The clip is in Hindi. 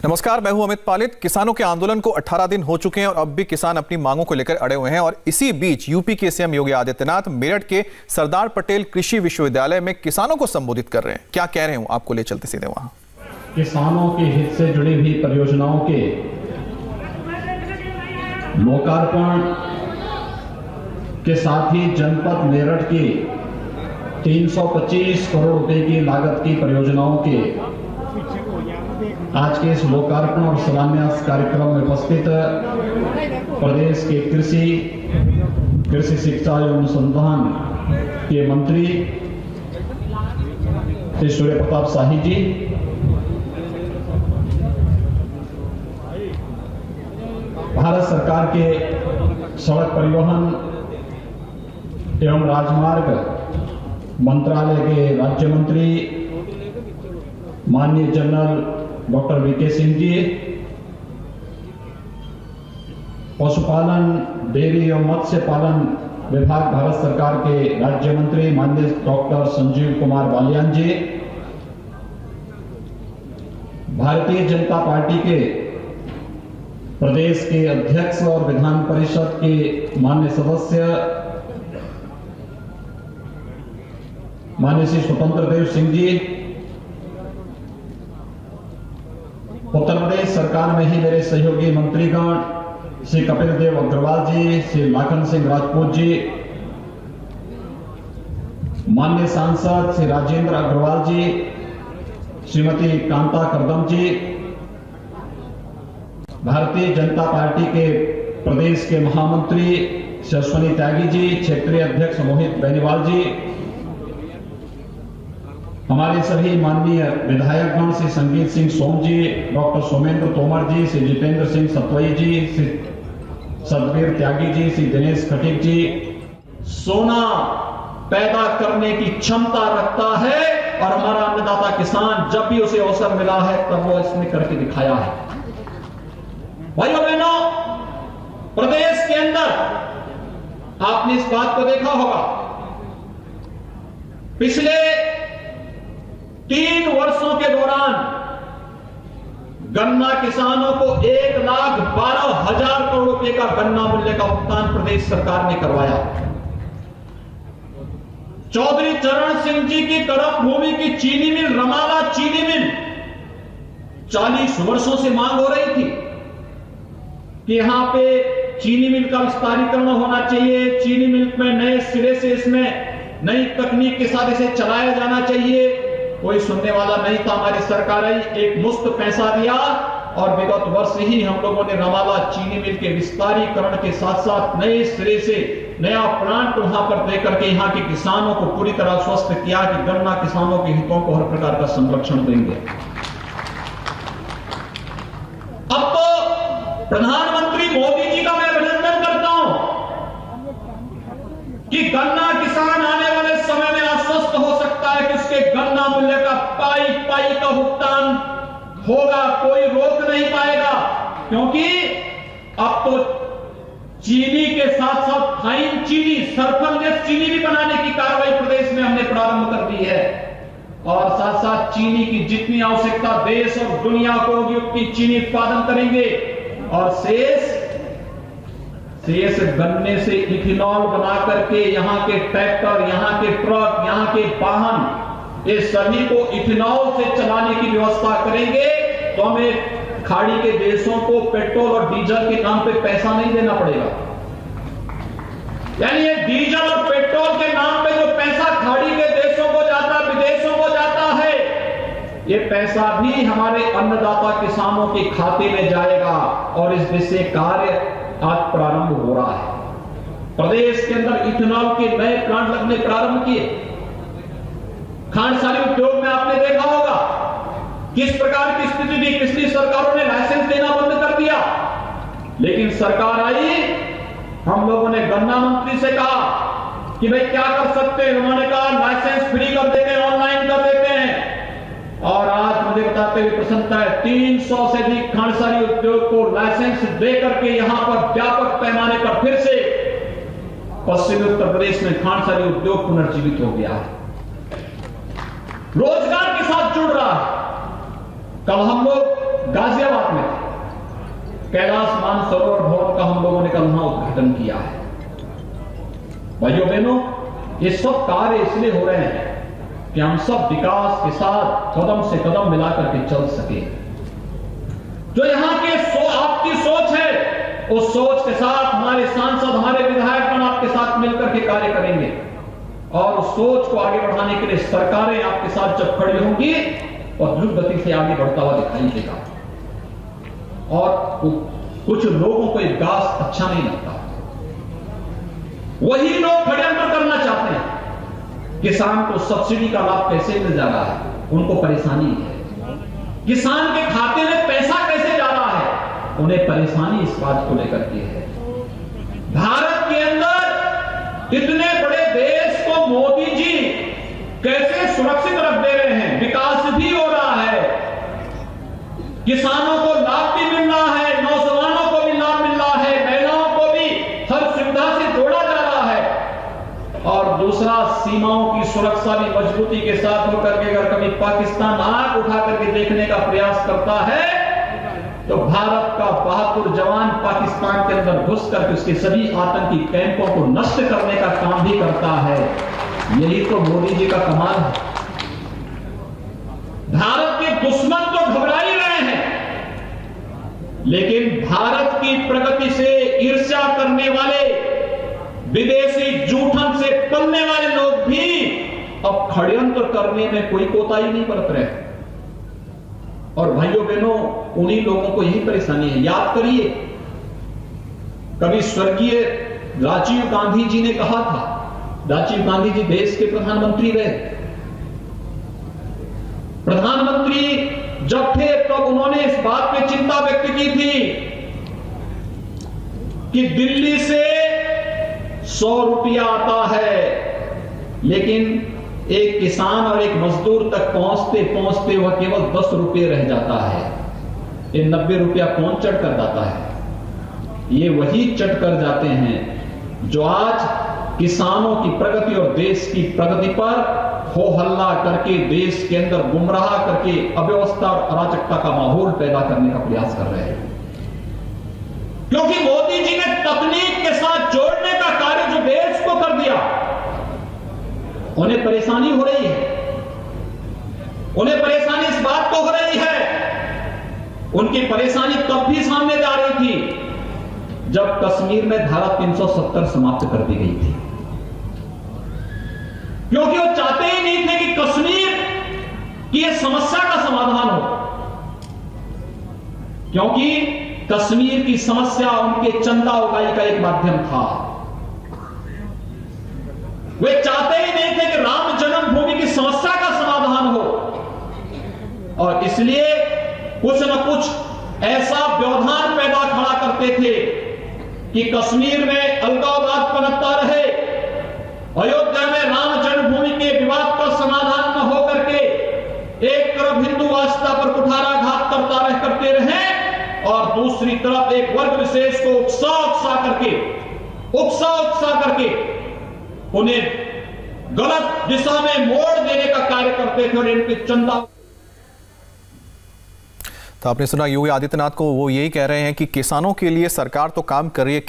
नमस्कार, मैं हूं अमित पालित। किसानों के आंदोलन को 18 दिन हो चुके हैं और अब भी किसान अपनी मांगों को लेकर अड़े हुए हैं। और इसी बीच यूपी के सीएम योगी आदित्यनाथ मेरठ के सरदार पटेल कृषि विश्वविद्यालय में किसानों को संबोधित कर रहे हैं। क्या कह रहे हैं आपको ले चलते सीधे वहां। किसानों के हित से जुड़ी हुई परियोजनाओं के लोकार्पण के साथ ही जनपद मेरठ की 325 करोड़ रुपए की लागत की परियोजनाओं के आज के इस लोकार्पण और शिलान्यास कार्यक्रम में उपस्थित प्रदेश के कृषि शिक्षा एवं अनुसंधान के मंत्री श्री सूर्य प्रताप शाही जी, भारत सरकार के सड़क परिवहन एवं राजमार्ग मंत्रालय के राज्य मंत्री माननीय general doctor VK Singh ji, पशुपालन डेयरी एवं मत्स्य पालन विभाग भारत सरकार के राज्य मंत्री माननीय डॉक्टर संजीव कुमार बालियान जी, भारतीय जनता पार्टी के प्रदेश के अध्यक्ष और विधान परिषद के माननीय सदस्य माननीय श्री स्वतंत्र देव सिंह जी, उत्तर प्रदेश सरकार में ही मेरे सहयोगी मंत्रीगण श्री कपिल देव अग्रवाल जी, श्री लाखन सिंह राजपूत जी, माननीय सांसद श्री राजेंद्र अग्रवाल जी, श्रीमती कांता करदम जी, भारतीय जनता पार्टी के प्रदेश के महामंत्री श्री अश्वनी त्यागी जी, क्षेत्रीय अध्यक्ष मोहित बेनीवाल जी, हमारे सभी माननीय विधायकगण श्री संगीत सिंह सोम जी, डॉक्टर सोमेंद्र तोमर जी, श्री जितेंद्र सिंह सतवई जी, श्री सतवीर त्यागी जी, श्री दिनेश खटीक जी, सोना पैदा करने की क्षमता रखता है और हमारा अन्नदाता किसान जब भी उसे अवसर मिला है तब वो इसने करके दिखाया है। भाइयों बहनों, प्रदेश के अंदर आपने इस बात को देखा होगा, पिछले 3 वर्षों के दौरान गन्ना किसानों को 1,12,000 करोड़ रुपए का गन्ना मूल्य का भुगतान प्रदेश सरकार ने करवाया। चौधरी चरण सिंह जी की कर्म भूमि की चीनी मिल, रमाला चीनी मिल, 40 वर्षों से मांग हो रही थी कि यहां पे चीनी मिल का विस्तारीकरण होना चाहिए, चीनी मिल में नए सिरे से इसमें नई तकनीक के साथ इसे चलाया जाना चाहिए। कोई सुनने वाला नहीं था। हमारी सरकार आई, एक मुफ्त पैसा दिया और विगत वर्ष ही हम लोगों ने रमाला चीनी मिल के विस्तारीकरण के साथ साथ नए सिरे से नया प्लांट वहां पर देकर के यहां के किसानों को पूरी तरह स्वस्थ किया कि गन्ना किसानों के हितों को हर प्रकार का संरक्षण देंगे। अब तो प्रधानमंत्री मोदी जी का मैं अभिनंदन करता हूं कि गन्ना किसान आने वाले समय में आश्वस्त हो सकता है कि उसके गन्ना मूल्य का पाई का भुगतान होगा, कोई रोक नहीं पाएगा। क्योंकि अब तो चीनी के साथ साथ फाइन चीनी, सरफललेस चीनी भी बनाने की कार्रवाई प्रदेश में हमने प्रारंभ कर दी है और साथ साथ चीनी की जितनी आवश्यकता देश और दुनिया को होगी उतनी चीनी उत्पादन करेंगे और शेष गन्ने से इथेनॉल बना करके यहां के ट्रैक्टर, यहां के ट्रक, यहां के वाहन, ये सभी को इथेनॉल से चलाने की व्यवस्था करेंगे तो हमें खाड़ी के देशों को पेट्रोल और डीजल के नाम पे पैसा नहीं देना पड़ेगा। यानी ये डीजल और पेट्रोल के नाम पे जो पैसा खाड़ी के देशों को जाता, विदेशों को जाता है, ये पैसा भी हमारे अन्नदाता किसानों के खाते में जाएगा और इस दिशा कार्य आज प्रारंभ हो रहा है। प्रदेश के अंदर इथेनॉल के नए प्लांट लगने प्रारंभ किए। खांडसारी उद्योग में आपने देखा होगा किस प्रकार की स्थिति थी, पिछली सरकारों ने लाइसेंस देना बंद कर दिया, लेकिन सरकार आई, हम लोगों ने गन्ना मंत्री से कहा कि भाई क्या कर सकते हैं, उन्होंने कहा लाइसेंस फ्री कर देते हैं, ऑनलाइन कर देते हैं और आज मुझे बताते हुए प्रसन्नता है 300 से अधिक खांडसारी उद्योग को लाइसेंस देकर के यहां पर व्यापक पैमाने पर फिर से पश्चिमी उत्तर प्रदेश में खांडसारी उद्योग पुनर्जीवित हो गया है, रोजगार के साथ जुड़ रहा है। कल हम लोग गाजियाबाद में थे। कैलाश मानसरोवर भवन का हम लोगों ने कल वहां उद्घाटन किया है। भाइयों बहनों, ये सब कार्य इसलिए हो रहे हैं कि हम सब विकास के साथ कदम से कदम मिलाकर के चल सके। जो यहां के आपकी सोच है, उस सोच के साथ हमारे सांसद, हमारे विधायकगण आपके साथ मिलकर के कार्य करेंगे और उस सोच को आगे बढ़ाने के लिए सरकारें आपके साथ जब खड़ी होंगी और द्रुत गति से आगे बढ़ता हुआ दिखाई देगा। और कुछ लोगों को एक गास अच्छा नहीं लगता, वही लोग षड्यंत्र करना चाहते हैं। किसान को सब्सिडी का लाभ कैसे मिल जा रहा है, उनको परेशानी है। किसान के खाते में पैसा कैसे जा रहा है, उन्हें परेशानी इस बात को लेकर के है। भारत के अंदर इतने बड़े देश को मोदी जी कैसे सुरक्षित रख दे रहे हैं, विकास भी हो रहा है, किसानों को लाभ भी मिल रहा है, नौजवानों को भी लाभ मिल रहा है, महिलाओं को भी हर सुविधा से जोड़ा जा रहा है। और दूसरा, सीमाओं की सुरक्षा भी मजबूती के साथ होकर के अगर कभी पाकिस्तान आंख उठा करके देखने का प्रयास करता है तो भारत का बहादुर जवान पाकिस्तान के अंदर घुस करके उसके सभी आतंकी कैंपों को नष्ट करने का काम भी करता है। यही तो मोदी जी का कमाल है। भारत के दुश्मन तो घबरा ही रहे हैं, लेकिन भारत की प्रगति से ईर्ष्या करने वाले, विदेशी जूठन से पलने वाले लोग भी अब षड्यंत्र करने में कोई कोताही नहीं बरत रहे। और भाइयों बहनों, उन्हीं लोगों को यही परेशानी है। याद करिए, कभी स्वर्गीय राजीव गांधी जी ने कहा था, राजीव गांधी जी देश के प्रधानमंत्री रहे, प्रधानमंत्री जब थे तब उन्होंने इस बात पे चिंता व्यक्त की थी कि दिल्ली से 100 रुपया आता है, लेकिन एक किसान और एक मजदूर तक पहुंचते पहुंचते वह केवल 10 रुपये रह जाता है। ये 90 रुपया कौन चढ़ कर जाता है? ये वही चढ़ कर जाते हैं जो आज किसानों की प्रगति और देश की प्रगति पर हो हल्ला करके देश के अंदर गुमराह करके अव्यवस्था और अराजकता का माहौल पैदा करने का प्रयास कर रहे हैं। क्योंकि मोदी जी ने तकनीक के साथ जोड़ने का कार्य जो देश को कर दिया, उन्हें परेशानी हो रही है। उन्हें परेशानी इस बात को हो रही है, उनकी परेशानी तब भी सामने आ रही थी जब कश्मीर में धारा 370 समाप्त कर दी गई थी, क्योंकि वो चाहते ही नहीं थे कि कश्मीर की यह समस्या का समाधान हो, क्योंकि कश्मीर की समस्या उनके चंदा उगाही का एक माध्यम था। वे चाहते ही नहीं थे कि राम जन्मभूमि की समस्या का समाधान हो, और इसलिए कुछ न कुछ ऐसा व्यवधान पैदा खड़ा करते थे कि कश्मीर में अलगाववाद पनपता रहे, अयोध्या में राम जन्मभूमि के विवाद का समाधान न होकर के एक तरफ हिंदू आस्था पर कुठाराघात करते रहे और दूसरी तरफ एक वर्ग विशेष को उकसा करके उन्हें गलत दिशा में मोड़ देने का कार्य करते थे और इनके चंदा। तो आपने सुना योगी आदित्यनाथ को, वो यही कह रहे हैं कि किसानों के लिए सरकार तो काम कर रही है।